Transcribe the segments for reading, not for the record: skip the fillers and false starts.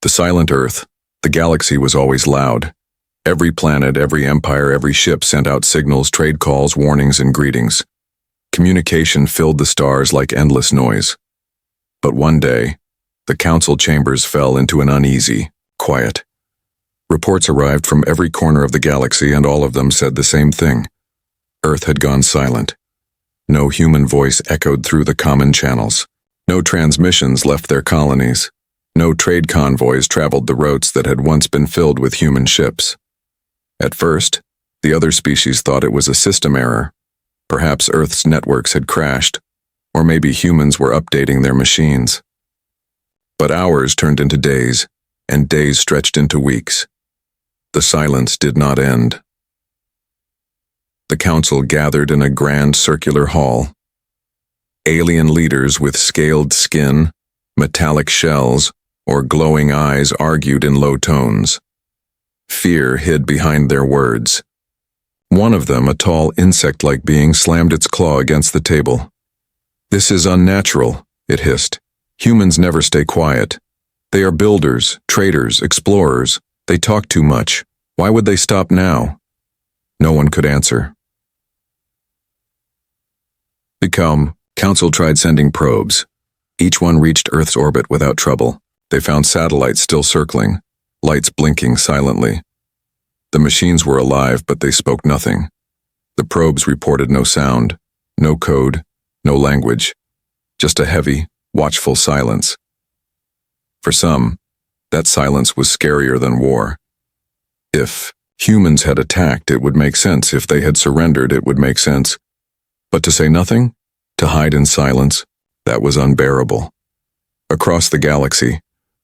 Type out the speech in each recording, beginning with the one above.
The silent Earth, the galaxy was always loud. Every planet, every empire, every ship sent out signals, trade calls, warnings, and greetings. Communication filled the stars like endless noise. But one day, the council chambers fell into an uneasy quiet. Reports arrived from every corner of the galaxy, and all of them said the same thing. Earth had gone silent. No human voice echoed through the common channels. No transmissions left their colonies. No trade convoys traveled the routes that had once been filled with human ships. At first, the other species thought it was a system error. Perhaps Earth's networks had crashed, or maybe humans were updating their machines. But hours turned into days, and days stretched into weeks. The silence did not end. The council gathered in a grand circular hall. Alien leaders with scaled skin, metallic shells, or glowing eyes argued in low tones. Fear hid behind their words. One of them, a tall insect-like being, slammed its claw against the table. "This is unnatural," it hissed. "Humans never stay quiet. They are builders, traders, explorers. They talk too much. Why would they stop now?" No one could answer. The council tried sending probes. Each one reached Earth's orbit without trouble. They found satellites still circling, lights blinking silently. The machines were alive, but they spoke nothing. The probes reported no sound, no code, no language, just a heavy, watchful silence. For some, that silence was scarier than war. If humans had attacked, it would make sense. If they had surrendered, it would make sense. But to say nothing, to hide in silence, that was unbearable. Across the galaxy,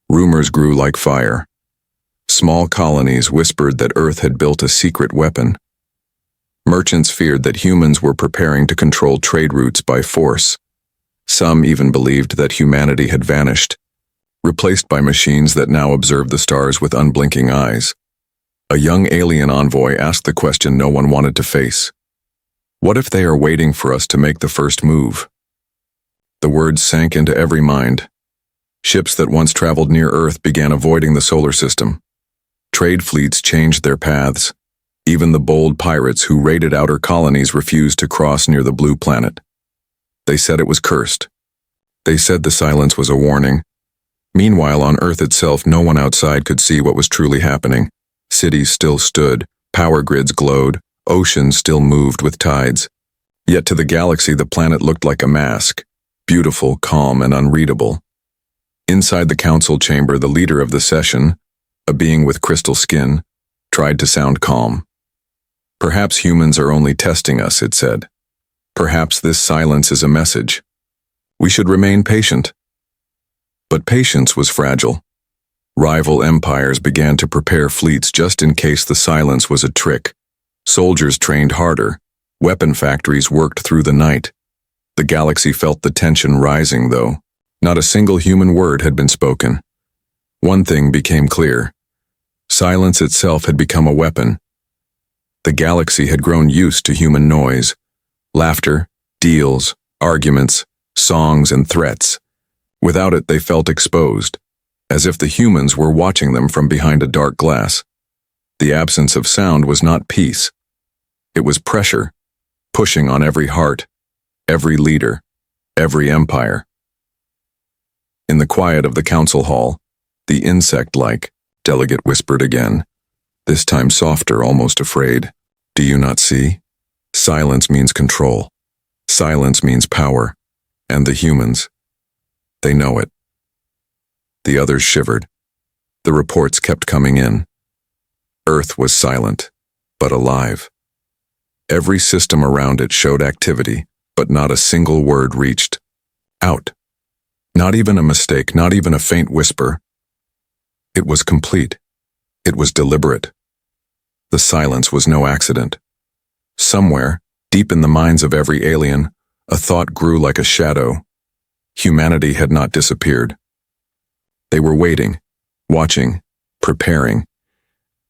rumors grew like fire. Small colonies whispered that Earth had built a secret weapon. Merchants feared that humans were preparing to control trade routes by force. Some even believed that humanity had vanished, replaced by machines that now observed the stars with unblinking eyes. A young alien envoy asked the question no one wanted to face. What if they are waiting for us to make the first move? The words sank into every mind. Ships that once traveled near Earth began avoiding the solar system. Trade fleets changed their paths. Even the bold pirates who raided outer colonies refused to cross near the blue planet. They said it was cursed. They said the silence was a warning. Meanwhile, on Earth itself, no one outside could see what was truly happening. Cities still stood, power grids glowed, oceans still moved with tides. Yet to the galaxy, the planet looked like a mask, beautiful, calm, and unreadable. Inside the council chamber, the leader of the session, a being with crystal skin, tried to sound calm. "Perhaps humans are only testing us," it said. "Perhaps this silence is a message. We should remain patient." But patience was fragile. Rival empires began to prepare fleets just in case the silence was a trick. Soldiers trained harder. Weapon factories worked through the night. The galaxy felt the tension rising, though. Not a single human word had been spoken. One thing became clear. Silence itself had become a weapon. The galaxy had grown used to human noise. Laughter, deals, arguments, songs, and threats. Without it, they felt exposed, as if the humans were watching them from behind a dark glass. The absence of sound was not peace. It was pressure, pushing on every heart, every leader, every empire. In the quiet of the council hall, the insect-like delegate whispered again, this time softer, almost afraid. "Do you not see? Silence means control. Silence means power. And the humans, they know it." The others shivered. The reports kept coming in. Earth was silent, but alive. Every system around it showed activity, but not a single word reached out. Not even a mistake, not even a faint whisper. It was complete. It was deliberate. The silence was no accident. Somewhere, deep in the minds of every alien, a thought grew like a shadow. Humanity had not disappeared. They were waiting, watching, preparing.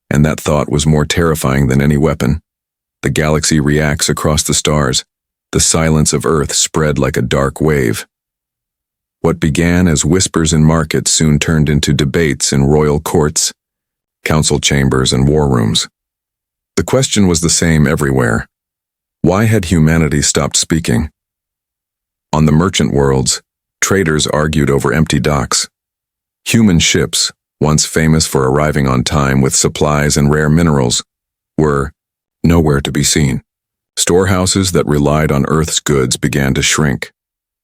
And that thought was more terrifying than any weapon. The galaxy reacts across the stars. The silence of Earth spread like a dark wave. What began as whispers in markets soon turned into debates in royal courts, council chambers, and war rooms. The question was the same everywhere. Why had humanity stopped speaking? On the merchant worlds, traders argued over empty docks. Human ships, once famous for arriving on time with supplies and rare minerals, were nowhere to be seen. Storehouses that relied on Earth's goods began to shrink.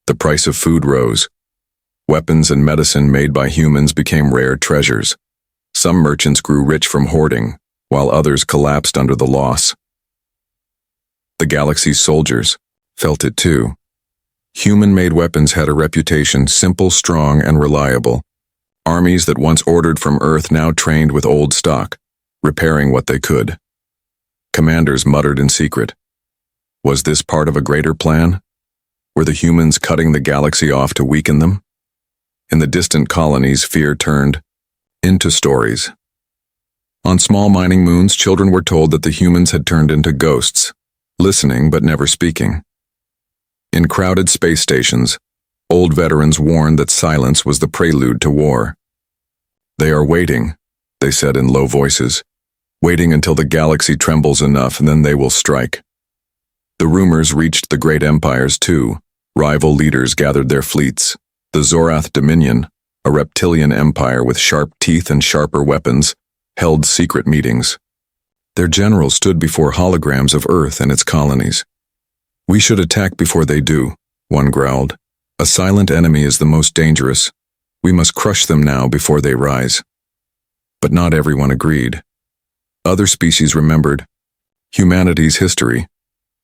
The price of food rose. Weapons and medicine made by humans became rare treasures. Some merchants grew rich from hoarding, while others collapsed under the loss. The galaxy's soldiers felt it too. Human-made weapons had a reputation, simple, strong, and reliable. Armies that once ordered from Earth now trained with old stock, repairing what they could. Commanders muttered in secret. Was this part of a greater plan? Were the humans cutting the galaxy off to weaken them? In the distant colonies, fear turned into stories. On small mining moons, children were told that the humans had turned into ghosts, listening but never speaking. In crowded space stations, old veterans warned that silence was the prelude to war. They are waiting, they said in low voices, waiting until the galaxy trembles enough and then they will strike. The rumors reached the great empires too. Rival leaders gathered their fleets. The Zorath Dominion, a reptilian empire with sharp teeth and sharper weapons, held secret meetings. Their generals stood before holograms of Earth and its colonies. We should attack before they do, one growled. A silent enemy is the most dangerous. We must crush them now before they rise. But not everyone agreed. Other species remembered humanity's history.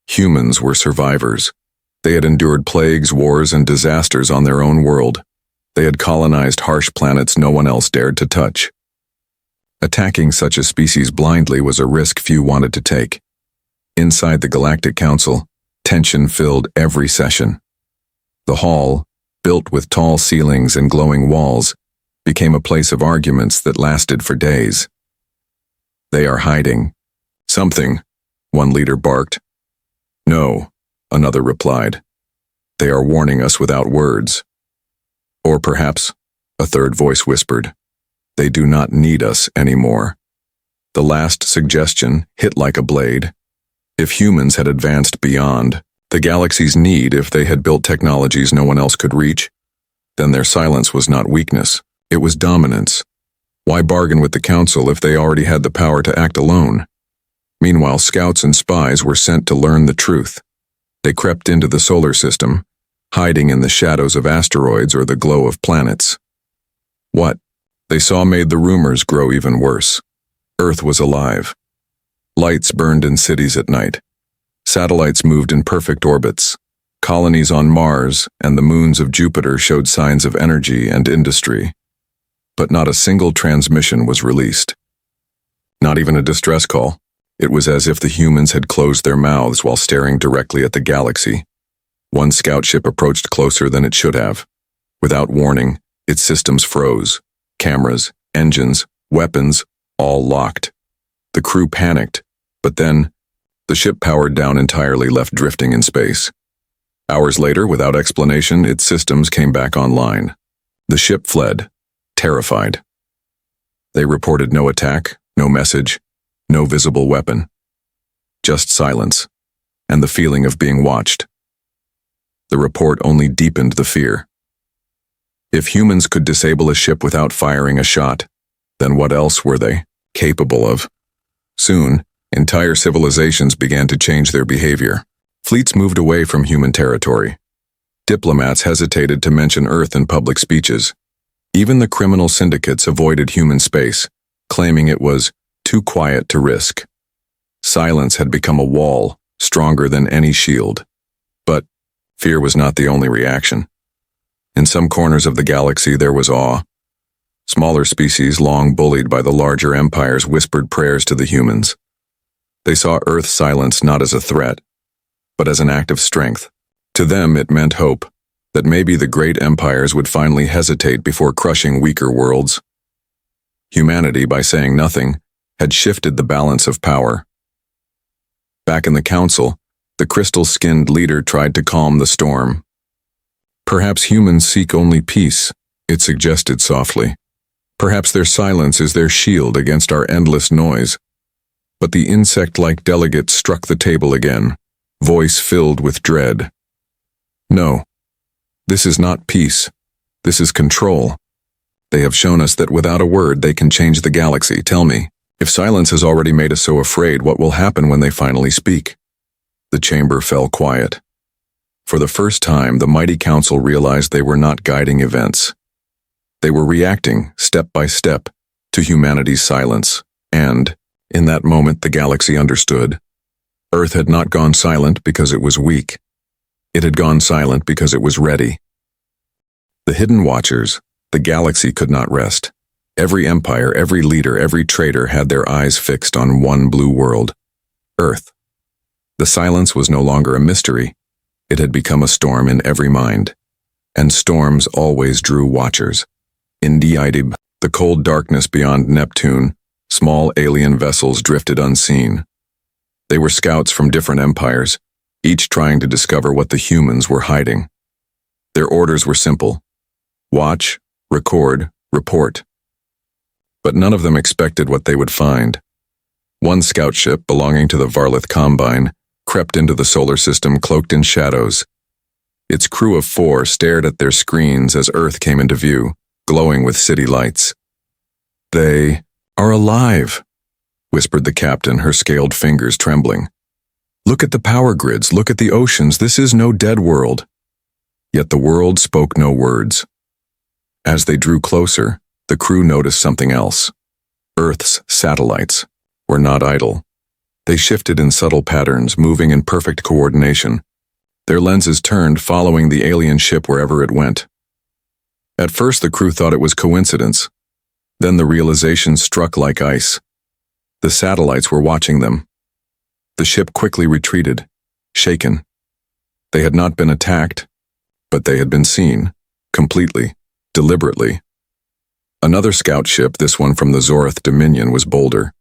Humans were survivors. They had endured plagues, wars, and disasters on their own world. They had colonized harsh planets no one else dared to touch. Attacking such a species blindly was a risk few wanted to take. Inside the Galactic Council, tension filled every session. The hall, built with tall ceilings and glowing walls, became a place of arguments that lasted for days. They are hiding something, one leader barked. No, another replied. They are warning us without words. Or perhaps, a third voice whispered, they do not need us anymore. The last suggestion hit like a blade. If humans had advanced beyond the galaxy's need, if they had built technologies no one else could reach, then their silence was not weakness, it was dominance. Why bargain with the Council if they already had the power to act alone? Meanwhile, scouts and spies were sent to learn the truth. They crept into the solar system, hiding in the shadows of asteroids or the glow of planets. What they saw made the rumors grow even worse. Earth was alive. Lights burned in cities at night. Satellites moved in perfect orbits. Colonies on Mars and the moons of Jupiter showed signs of energy and industry. But not a single transmission was released. Not even a distress call. It was as if the humans had closed their mouths while staring directly at the galaxy. One scout ship approached closer than it should have. Without warning, its systems froze. Cameras, engines, weapons, all locked. The crew panicked, but then, the ship powered down entirely, left drifting in space. Hours later, without explanation, its systems came back online. The ship fled, terrified. They reported no attack, no message, no visible weapon. Just silence, and the feeling of being watched. The report only deepened the fear. If humans could disable a ship without firing a shot, then what else were they capable of? Soon, entire civilizations began to change their behavior. Fleets moved away from human territory. Diplomats hesitated to mention Earth in public speeches. Even the criminal syndicates avoided human space, claiming it was too quiet to risk. Silence had become a wall, stronger than any shield. But fear was not the only reaction. In some corners of the galaxy there was awe. Smaller species, long bullied by the larger empires, whispered prayers to the humans. They saw Earth's silence not as a threat, but as an act of strength. To them it meant hope, that maybe the great empires would finally hesitate before crushing weaker worlds. Humanity, by saying nothing, had shifted the balance of power. Back in the Council, the crystal-skinned leader tried to calm the storm. Perhaps humans seek only peace, it suggested softly. Perhaps their silence is their shield against our endless noise. But the insect-like delegate struck the table again, voice filled with dread. No. This is not peace. This is control. They have shown us that without a word they can change the galaxy. Tell me, if silence has already made us so afraid, what will happen when they finally speak? The chamber fell quiet. For the first time, the mighty council realized they were not guiding events. They were reacting, step by step, to humanity's silence, and, in that moment, the galaxy understood. Earth had not gone silent because it was weak. It had gone silent because it was ready. The hidden watchers, the galaxy could not rest. Every empire, every leader, every traitor had their eyes fixed on one blue world, Earth. The silence was no longer a mystery. It had become a storm in every mind. And storms always drew watchers. In Diidib, the cold darkness beyond Neptune, small alien vessels drifted unseen. They were scouts from different empires, each trying to discover what the humans were hiding. Their orders were simple: watch, record, report. But none of them expected what they would find. One scout ship belonging to the Varlith Combine crept into the solar system cloaked in shadows. Its crew of 4 stared at their screens as Earth came into view, glowing with city lights. "They are alive," whispered the captain, her scaled fingers trembling. "Look at the power grids, look at the oceans, this is no dead world." Yet the world spoke no words. As they drew closer, the crew noticed something else. Earth's satellites were not idle. They shifted in subtle patterns, moving in perfect coordination. Their lenses turned, following the alien ship wherever it went. At first the crew thought it was coincidence. Then the realization struck like ice. The satellites were watching them. The ship quickly retreated, shaken. They had not been attacked, but they had been seen, completely, deliberately. Another scout ship, this one from the Zorith Dominion, was bolder.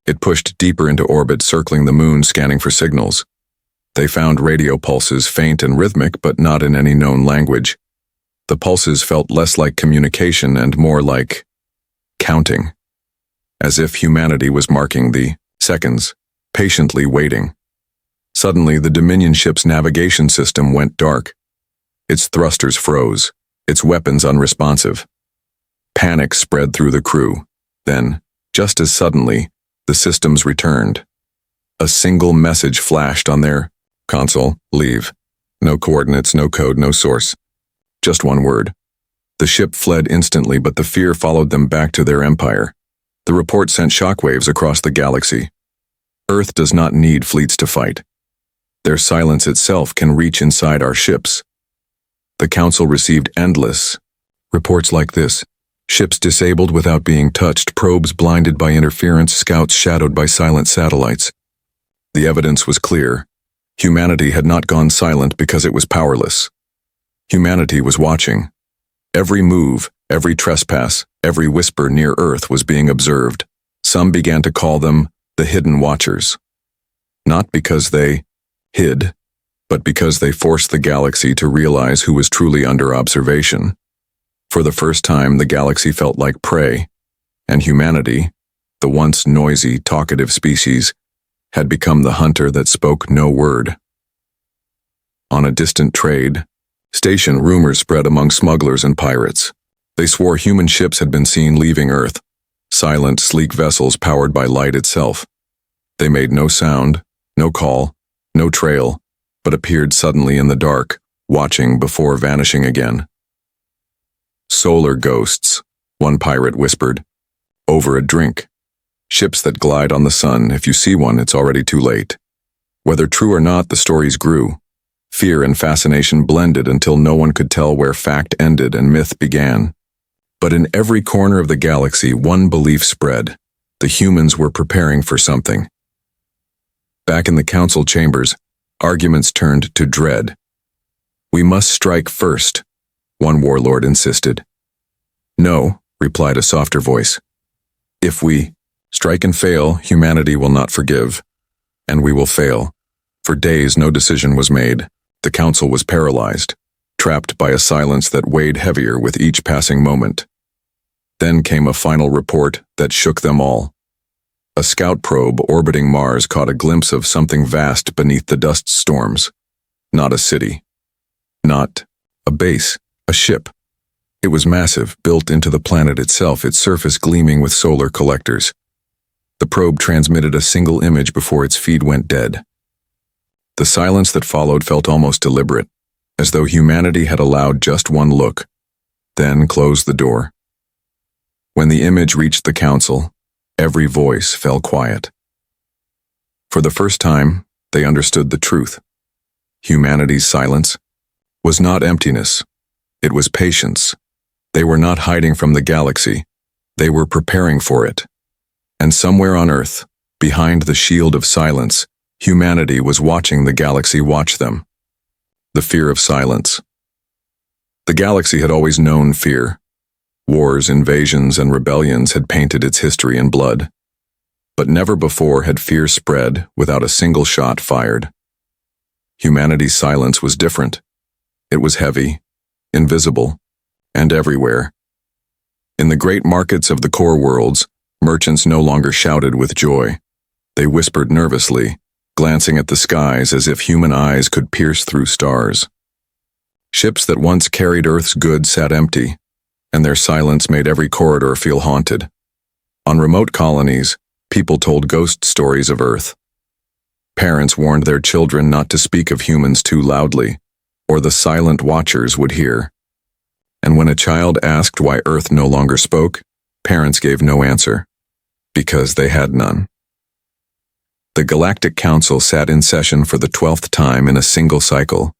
It pushed deeper into orbit, circling the moon, scanning for signals. They found radio pulses, faint and rhythmic, but not in any known language. The pulses felt less like communication and more like counting, as if humanity was marking the seconds, patiently waiting. Suddenly, the Dominion ship's navigation system went dark. Its thrusters froze, its weapons unresponsive. Panic spread through the crew. Then, just as suddenly, the systems returned. A single message flashed on their console: leave. No coordinates, no code, no source. Just one word. The ship fled instantly, but the fear followed them back to their empire. The report sent shockwaves across the galaxy. Earth does not need fleets to fight. Their silence itself can reach inside our ships. The Council received endless reports like this: ships disabled without being touched, probes blinded by interference, scouts shadowed by silent satellites. The evidence was clear. Humanity had not gone silent because it was powerless. Humanity was watching. Every move, every trespass, every whisper near Earth was being observed. Some began to call them the Hidden Watchers. Not because they hid, but because they forced the galaxy to realize who was truly under observation. For the first time, the galaxy felt like prey, and humanity, the once noisy, talkative species, had become the hunter that spoke no word. On a distant trade station, rumors spread among smugglers and pirates. They swore human ships had been seen leaving Earth, silent, sleek vessels powered by light itself. They made no sound, no call, no trail, but appeared suddenly in the dark, watching before vanishing again. "Solar ghosts," one pirate whispered. "Over a drink. Ships that glide on the sun. If you see one, it's already too late." Whether true or not, the stories grew. Fear and fascination blended until no one could tell where fact ended and myth began. But in every corner of the galaxy, one belief spread: the humans were preparing for something. Back in the council chambers, arguments turned to dread. "We must strike first," one warlord insisted. "No," replied a softer voice. "If we strike and fail, humanity will not forgive, and we will fail." For days, no decision was made. The council was paralyzed. trapped by a silence that weighed heavier with each passing moment. Then came a final report that shook them all. A scout probe orbiting Mars caught a glimpse of something vast beneath the dust storms. Not a city. Not a base, a ship. It was massive, built into the planet itself, its surface gleaming with solar collectors. The probe transmitted a single image before its feed went dead. The silence that followed felt almost deliberate, as though humanity had allowed just one look, then closed the door. When the image reached the council, every voice fell quiet. For the first time, they understood the truth. Humanity's silence was not emptiness, it was patience. They were not hiding from the galaxy, they were preparing for it. And somewhere on Earth, behind the shield of silence, humanity was watching the galaxy watch them. The fear of silence. The galaxy had always known fear. Wars, invasions, and rebellions had painted its history in blood. But never before had fear spread without a single shot fired. Humanity's silence was different. It was heavy, invisible, and everywhere. In the great markets of the core worlds, merchants no longer shouted with joy. They whispered nervously, glancing at the skies as if human eyes could pierce through stars. Ships that once carried Earth's goods sat empty, and their silence made every corridor feel haunted. On remote colonies, people told ghost stories of Earth. Parents warned their children not to speak of humans too loudly, or the silent watchers would hear. And when a child asked why Earth no longer spoke, parents gave no answer, because they had none. The Galactic Council sat in session for the 12th time in a single cycle,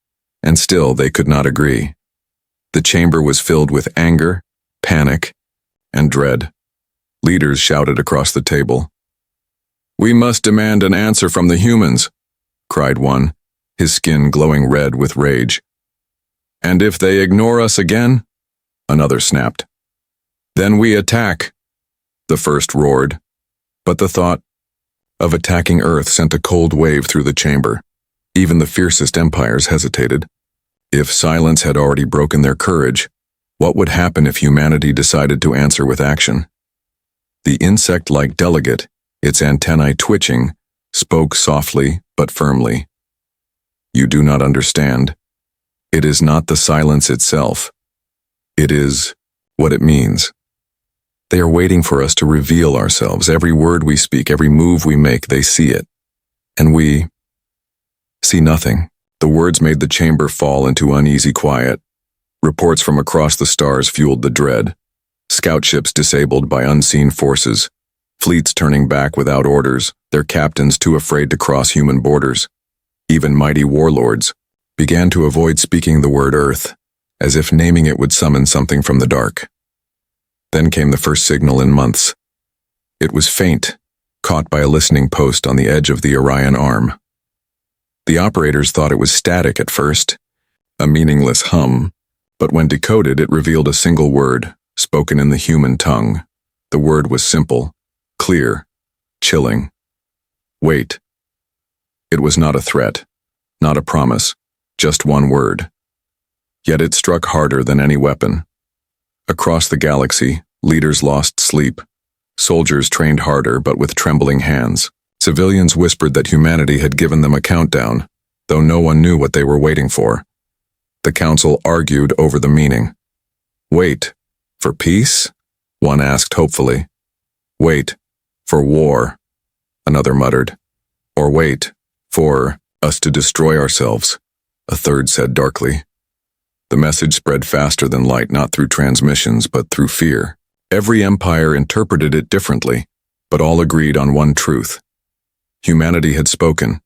and still they could not agree. The chamber was filled with anger, panic, and dread. Leaders shouted across the table. "We must demand an answer from the humans," cried one, his skin glowing red with rage. "And if they ignore us again," another snapped. "Then we attack," the first roared. But the thought of attacking Earth sent a cold wave through the chamber. Even the fiercest empires hesitated. If silence had already broken their courage, what would happen if humanity decided to answer with action? The insect-like delegate, its antennae twitching, spoke softly but firmly. "You do not understand. It is not the silence itself. It is what it means. They are waiting for us to reveal ourselves. Every word we speak, every move we make, they see it. And we see nothing." The words made the chamber fall into uneasy quiet. Reports from across the stars fueled the dread. Scout ships disabled by unseen forces. Fleets turning back without orders, their captains too afraid to cross human borders. Even mighty warlords began to avoid speaking the word Earth, as if naming it would summon something from the dark. Then came the first signal in months. It was faint, caught by a listening post on the edge of the Orion arm. The operators thought it was static at first, a meaningless hum, but when decoded it revealed a single word, spoken in the human tongue. The word was simple, clear, chilling. Wait. It was not a threat, not a promise, just one word. Yet it struck harder than any weapon. Across the galaxy, leaders lost sleep. Soldiers trained harder but with trembling hands. Civilians whispered that humanity had given them a countdown, though no one knew what they were waiting for. The council argued over the meaning. "Wait, for peace?" one asked hopefully. "Wait, for war," another muttered. "Or wait, for us to destroy ourselves," a third said darkly. The message spread faster than light, not through transmissions, but through fear. Every empire interpreted it differently, but all agreed on one truth. Humanity had spoken,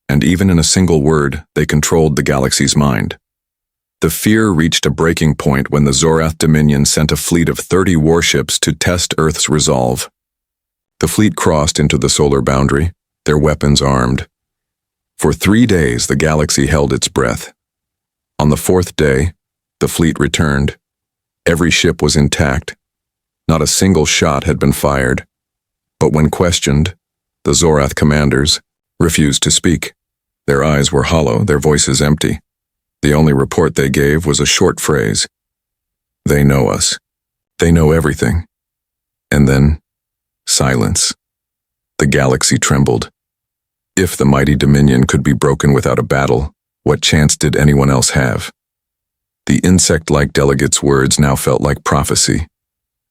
and even in a single word, they controlled the galaxy's mind. The fear reached a breaking point when the Zorath Dominion sent a fleet of 30 warships to test Earth's resolve. The fleet crossed into the solar boundary, their weapons armed. For 3 days, the galaxy held its breath. On the 4th day, the fleet returned. Every ship was intact. Not a single shot had been fired. But when questioned, the Zorath commanders refused to speak. Their eyes were hollow, their voices empty. The only report they gave was a short phrase. They know us. They know everything. And then, silence. The galaxy trembled. If the mighty dominion could be broken without a battle, what chance did anyone else have? The insect-like delegate's words now felt like prophecy.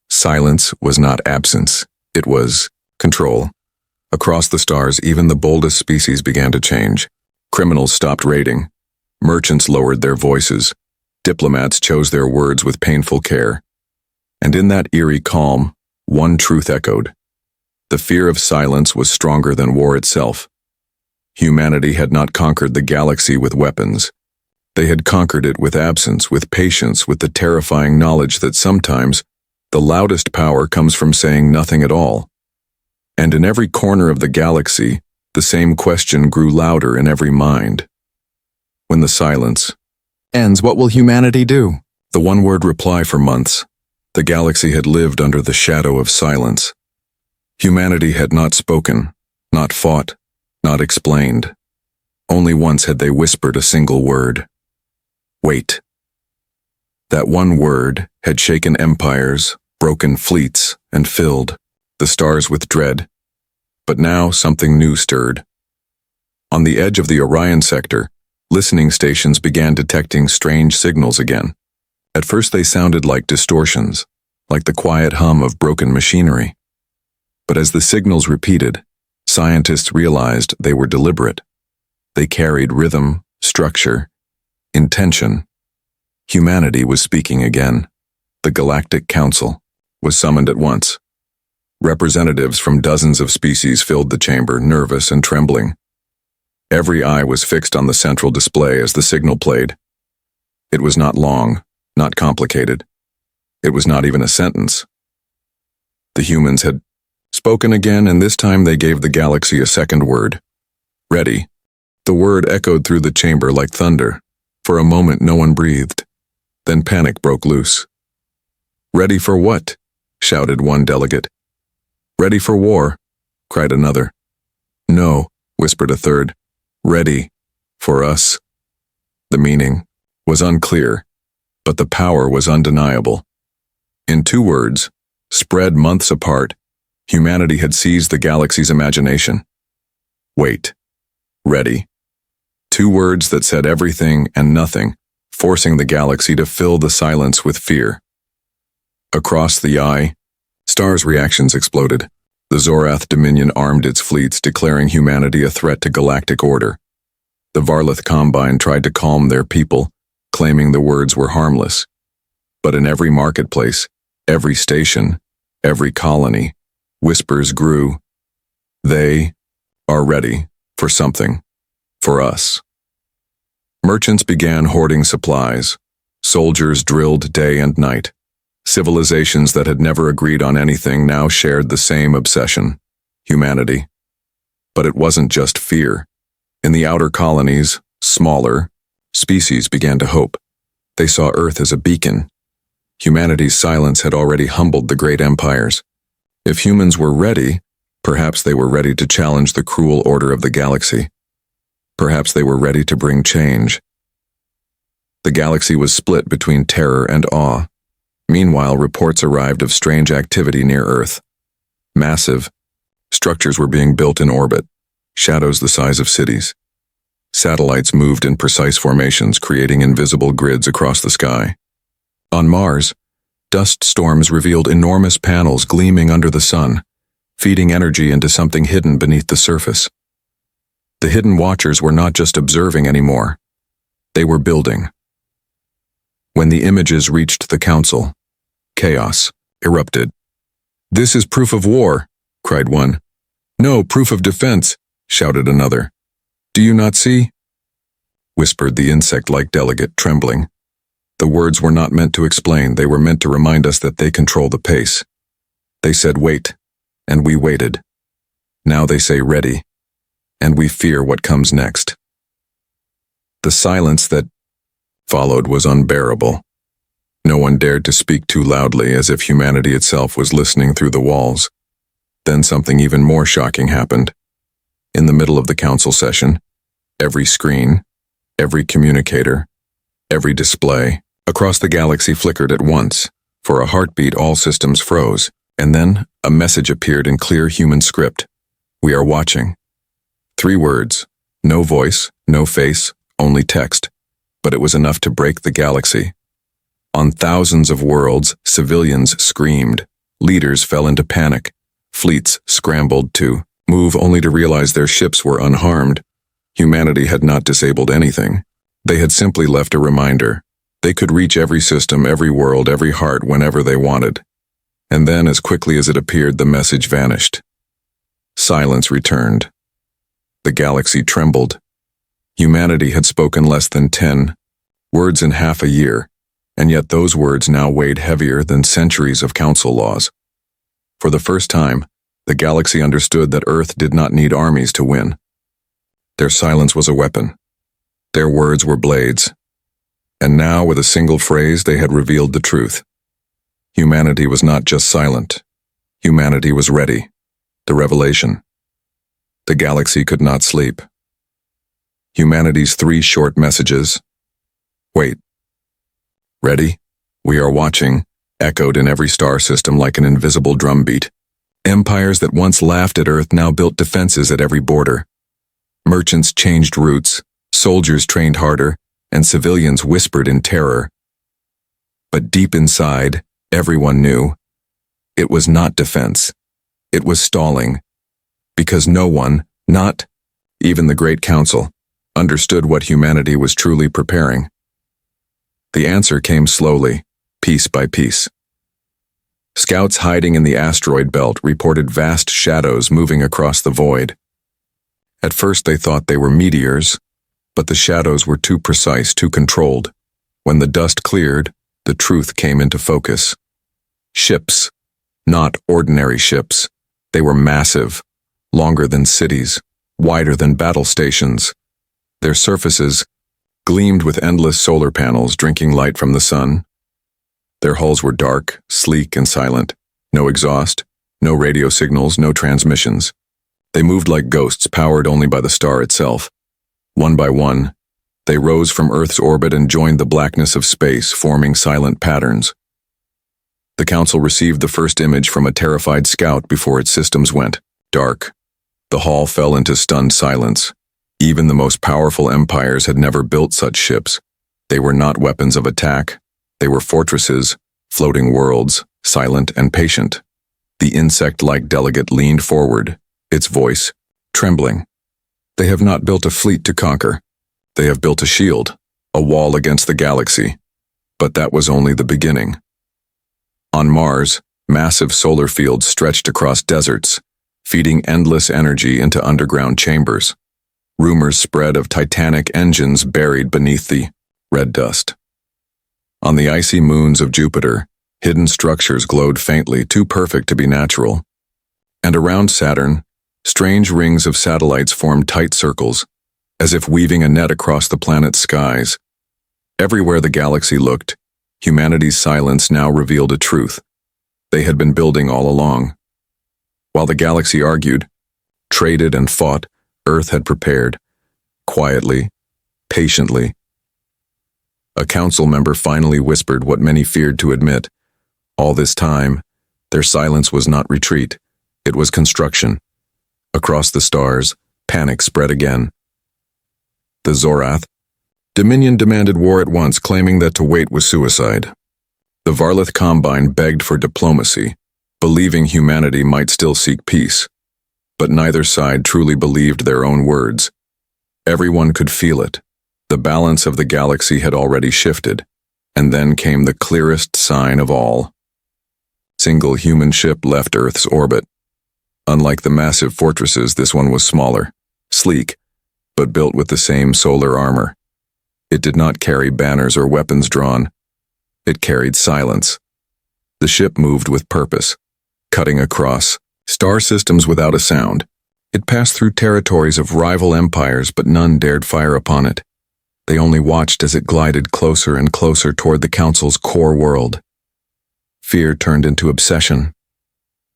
Silence was not absence. It was control. Across the stars, even the boldest species began to change. Criminals stopped raiding. Merchants lowered their voices. Diplomats chose their words with painful care. And in that eerie calm, one truth echoed. The fear of silence was stronger than war itself. Humanity had not conquered the galaxy with weapons. They had conquered it with absence, with patience, with the terrifying knowledge that sometimes the loudest power comes from saying nothing at all. And in every corner of the galaxy, the same question grew louder in every mind. When the silence ends, what will humanity do? The one-word reply for months. The galaxy had lived under the shadow of silence. Humanity had not spoken, not fought, not explained. Only once had they whispered a single word. Wait. That one word had shaken empires, broken fleets, and filled the stars with dread. But now something new stirred. On the edge of the Orion sector, listening stations began detecting strange signals again. At first they sounded like distortions, like the quiet hum of broken machinery. But as the signals repeated, scientists realized they were deliberate. They carried rhythm, structure, intention. Humanity was speaking again. The Galactic Council was summoned at once. Representatives from dozens of species filled the chamber, nervous and trembling. Every eye was fixed on the central display as the signal played. It was not long, not complicated. It was not even a sentence. The humans had spoken again, and this time they gave the galaxy a second word. Ready. The word echoed through the chamber like thunder. For a moment no one breathed. Then panic broke loose. Ready for what? Shouted one delegate. Ready for war, cried another. No, whispered a third. Ready. For us. The meaning was unclear, but the power was undeniable. In 2 words, spread months apart, humanity had seized the galaxy's imagination. Wait. Ready. 2 words that said everything and nothing, forcing the galaxy to fill the silence with fear. Across the eye, stars' reactions exploded. The Zorath Dominion armed its fleets, declaring humanity a threat to galactic order. The Varloth Combine tried to calm their people, claiming the words were harmless. But in every marketplace, every station, every colony, whispers grew. They are ready for something. For us. Merchants began hoarding supplies. Soldiers drilled day and night. Civilizations that had never agreed on anything now shared the same obsession, humanity. But it wasn't just fear. In the outer colonies, smaller, species began to hope. They saw Earth as a beacon. Humanity's silence had already humbled the great empires. If humans were ready, perhaps they were ready to challenge the cruel order of the galaxy. Perhaps they were ready to bring change. The galaxy was split between terror and awe. Meanwhile, reports arrived of strange activity near Earth. Massive structures were being built in orbit, shadows the size of cities. Satellites moved in precise formations, creating invisible grids across the sky. On Mars, dust storms revealed enormous panels gleaming under the sun, feeding energy into something hidden beneath the surface. The hidden watchers were not just observing anymore. They were building. When the images reached the council, chaos erupted. "This is proof of war," cried one. "No, proof of defense," shouted another. "Do you not see?" whispered the insect-like delegate, trembling. The words were not meant to explain, they were meant to remind us that they control the pace. They said wait, and we waited. Now they say ready, and we fear what comes next. The silence that followed was unbearable. No one dared to speak too loudly, as if humanity itself was listening through the walls. Then something even more shocking happened. In the middle of the council session, every screen, every communicator, Every display across the galaxy flickered at once. For a heartbeat, all systems froze, and then a message appeared in clear human script. "We are watching." 3 words. No voice, no face, only text. But it was enough to break the galaxy. On thousands of worlds, civilians screamed. Leaders fell into panic. Fleets scrambled to move only to realize their ships were unharmed. Humanity had not disabled anything. They had simply left a reminder. They could reach every system, every world, every heart whenever they wanted. And then, as quickly as it appeared, the message vanished. Silence returned. The galaxy trembled. Humanity had spoken less than 10 words in half a year, and yet those words now weighed heavier than centuries of council laws. For the first time, the galaxy understood that Earth did not need armies to win. Their silence was a weapon. Their words were blades. And now, with a single phrase, they had revealed the truth. Humanity was not just silent. Humanity was ready. The revelation. The galaxy could not sleep. Humanity's 3 short messages. Wait. Ready? We are watching, echoed in every star system like an invisible drumbeat. Empires that once laughed at Earth now built defenses at every border. Merchants changed routes, soldiers trained harder, and civilians whispered in terror. But deep inside, everyone knew. It was not defense. It was stalling. Because no one, not even the Great Council, understood what humanity was truly preparing. The answer came slowly, piece by piece. Scouts hiding in the asteroid belt reported vast shadows moving across the void. At first they thought they were meteors, but the shadows were too precise, too controlled. When the dust cleared, the truth came into focus. Ships, not ordinary ships. They were massive, longer than cities, wider than battle stations. Their surfaces gleamed with endless solar panels drinking light from the sun. Their hulls were dark, sleek, and silent. No exhaust, no radio signals, no transmissions. They moved like ghosts, powered only by the star itself. One by one, they rose from Earth's orbit and joined the blackness of space, forming silent patterns. The Council received the first image from a terrified scout before its systems went dark. The hall fell into stunned silence. Even the most powerful empires had never built such ships. They were not weapons of attack. They were fortresses, floating worlds, silent and patient. The insect-like delegate leaned forward, its voice trembling. They have not built a fleet to conquer. They have built a shield, a wall against the galaxy. But that was only the beginning. On Mars, massive solar fields stretched across deserts, feeding endless energy into underground chambers. Rumors spread of titanic engines buried beneath the red dust. On the icy moons of Jupiter, hidden structures glowed faintly, too perfect to be natural. And around Saturn, strange rings of satellites formed tight circles, as if weaving a net across the planet's skies. Everywhere the galaxy looked, humanity's silence now revealed a truth. They had been building all along. While the galaxy argued, traded and fought, Earth had prepared, quietly, patiently. A council member finally whispered what many feared to admit. All this time, their silence was not retreat, it was construction. Across the stars, panic spread again. The Zorath Dominion demanded war at once, claiming that to wait was suicide. The Varlith Combine begged for diplomacy, believing humanity might still seek peace. But neither side truly believed their own words. Everyone could feel it. The balance of the galaxy had already shifted, and then came the clearest sign of all. Single human ship left Earth's orbit. Unlike the massive fortresses, this one was smaller, sleek, but built with the same solar armor. It did not carry banners or weapons drawn. It carried silence. The ship moved with purpose, cutting across star systems without a sound. It passed through territories of rival empires, but none dared fire upon it. They only watched as it glided closer and closer toward the Council's core world. Fear turned into obsession.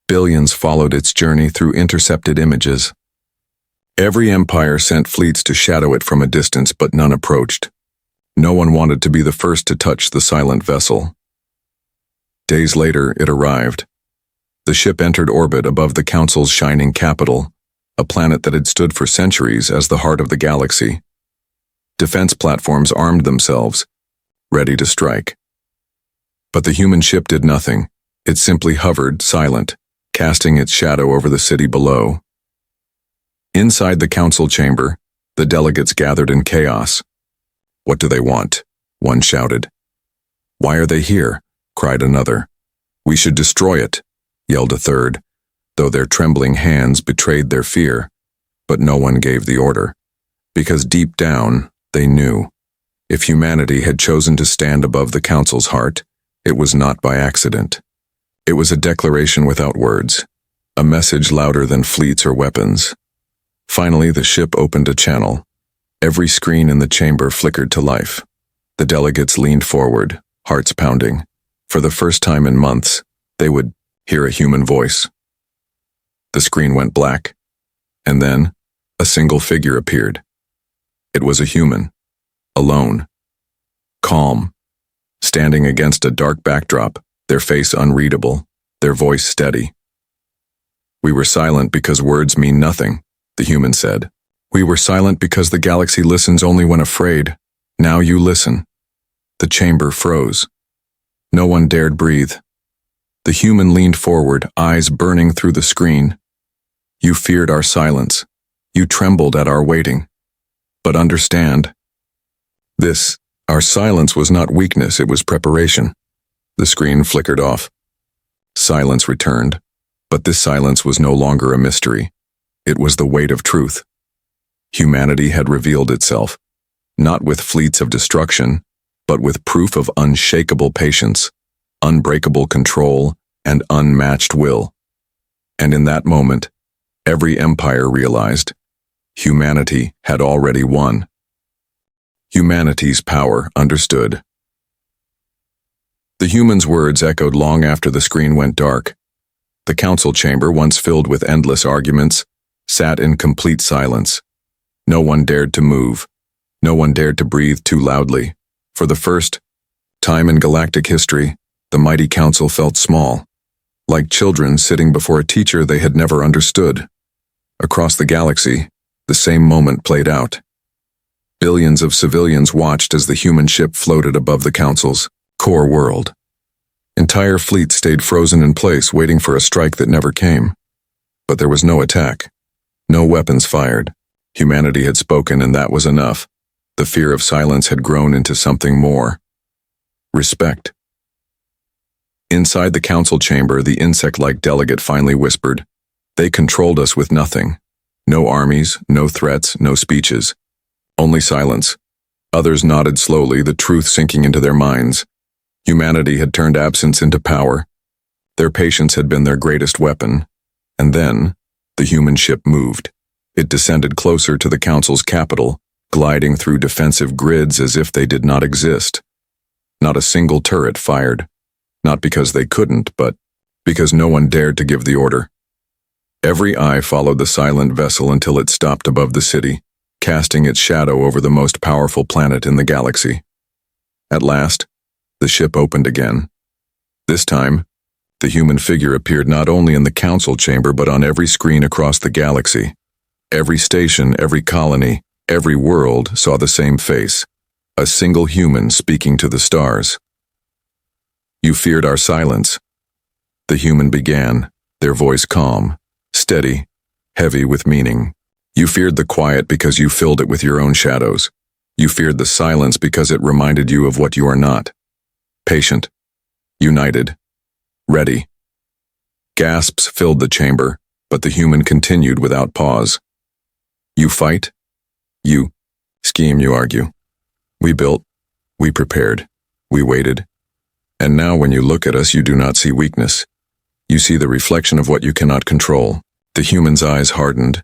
Billions followed its journey through intercepted images. Every empire sent fleets to shadow it from a distance, but none approached. No one wanted to be the first to touch the silent vessel. Days later, it arrived. The ship entered orbit above the Council's shining capital, a planet that had stood for centuries as the heart of the galaxy. Defense platforms armed themselves, ready to strike. But the human ship did nothing. It simply hovered, silent, casting its shadow over the city below. Inside the council chamber, the delegates gathered in chaos. "What do they want?" one shouted. "Why are they here?" cried another. "We should destroy it," yelled a third, though their trembling hands betrayed their fear. But no one gave the order, because deep down, they knew. If humanity had chosen to stand above the council's heart, it was not by accident. It was a declaration without words, a message louder than fleets or weapons. Finally, the ship opened a channel. Every screen in the chamber flickered to life. The delegates leaned forward, hearts pounding. For the first time in months, they would hear a human voice. The screen went black, and then a single figure appeared. It was a human, alone, calm, standing against a dark backdrop, their face unreadable, their voice steady. "We were silent because words mean nothing," the human said. "We were silent because the galaxy listens only when afraid. Now you listen." The chamber froze. No one dared breathe. The human leaned forward, eyes burning through the screen. "You feared our silence. You trembled at our waiting. But understand, our silence was not weakness, it was preparation." The screen flickered off. Silence returned, but this silence was no longer a mystery. It was the weight of truth. Humanity had revealed itself, not with fleets of destruction, but with proof of unshakable patience, unbreakable control, and unmatched will. And in that moment, every empire realized humanity had already won. Humanity's power understood. The human's words echoed long after the screen went dark. The council chamber, once filled with endless arguments, sat in complete silence. No one dared to move. No one dared to breathe too loudly. For the first time in galactic history, the mighty council felt small, like children sitting before a teacher they had never understood. Across the galaxy, the same moment played out. Billions of civilians watched as the human ship floated above the council's core world. Entire fleets stayed frozen in place, waiting for a strike that never came. But there was no attack, no weapons fired. Humanity had spoken, and that was enough. The fear of silence had grown into something more. Respect. Inside the council chamber, the insect-like delegate finally whispered, "They controlled us with nothing. No armies, no threats, no speeches. Only silence." Others nodded slowly, the truth sinking into their minds. Humanity had turned absence into power. Their patience had been their greatest weapon. And then, the human ship moved. It descended closer to the council's capital, gliding through defensive grids as if they did not exist. Not a single turret fired. Not because they couldn't, but because no one dared to give the order. Every eye followed the silent vessel until it stopped above the city, casting its shadow over the most powerful planet in the galaxy. At last, the ship opened again. This time, the human figure appeared not only in the council chamber but on every screen across the galaxy. Every station, every colony, every world saw the same face, a single human speaking to the stars. "You feared our silence," the human began, their voice calm, steady, heavy with meaning. "You feared the quiet because you filled it with your own shadows. You feared the silence because it reminded you of what you are not. Patient, united, ready." Gasps filled the chamber, but the human continued without pause. "You fight, you scheme, you argue. We built, we prepared, we waited. And now when you look at us, you do not see weakness. You see the reflection of what you cannot control." The human's eyes hardened.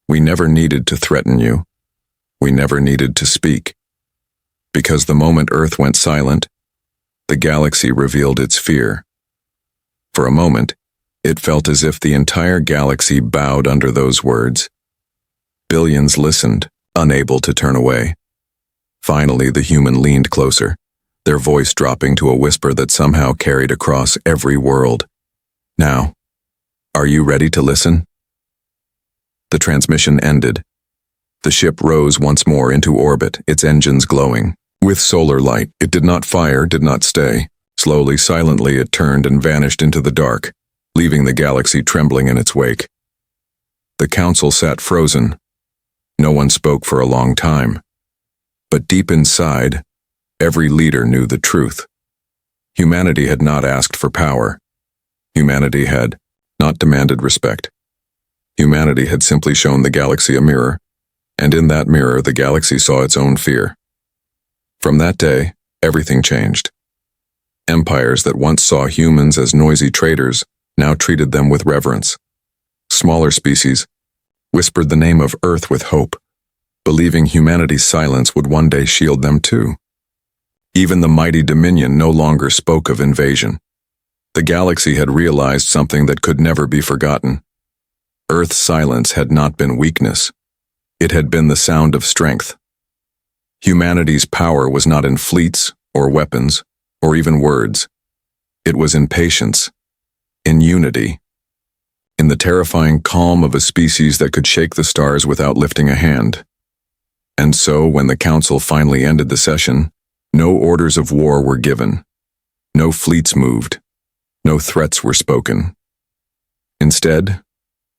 "We never needed to threaten you. We never needed to speak. Because the moment Earth went silent, the galaxy revealed its fear. For a moment, it felt as if the entire galaxy bowed under those words. Billions listened, unable to turn away. Finally, the human leaned closer, their voice dropping to a whisper that somehow carried across every world. Now, are you ready to listen? The transmission ended. The ship rose once more into orbit, its engines glowing. With solar light, it did not fire, did not stay. Slowly, silently, it turned and vanished into the dark, leaving the galaxy trembling in its wake. The council sat frozen. No one spoke for a long time. But deep inside, every leader knew the truth. Humanity had not asked for power. Humanity had not demanded respect. Humanity had simply shown the galaxy a mirror, and in that mirror the galaxy saw its own fear. From that day, everything changed. Empires that once saw humans as noisy traitors now treated them with reverence. Smaller species whispered the name of Earth with hope, believing humanity's silence would one day shield them too. Even the mighty Dominion no longer spoke of invasion. The galaxy had realized something that could never be forgotten. Earth's silence had not been weakness. It had been the sound of strength. Humanity's power was not in fleets or weapons or even words. It was in patience, in unity, in the terrifying calm of a species that could shake the stars without lifting a hand. And so, when the council finally ended the session, no orders of war were given. No fleets moved. No threats were spoken. Instead,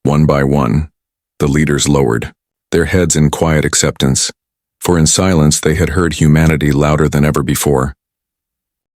one by one, the leaders lowered, their heads in quiet acceptance, for in silence they had heard humanity louder than ever before.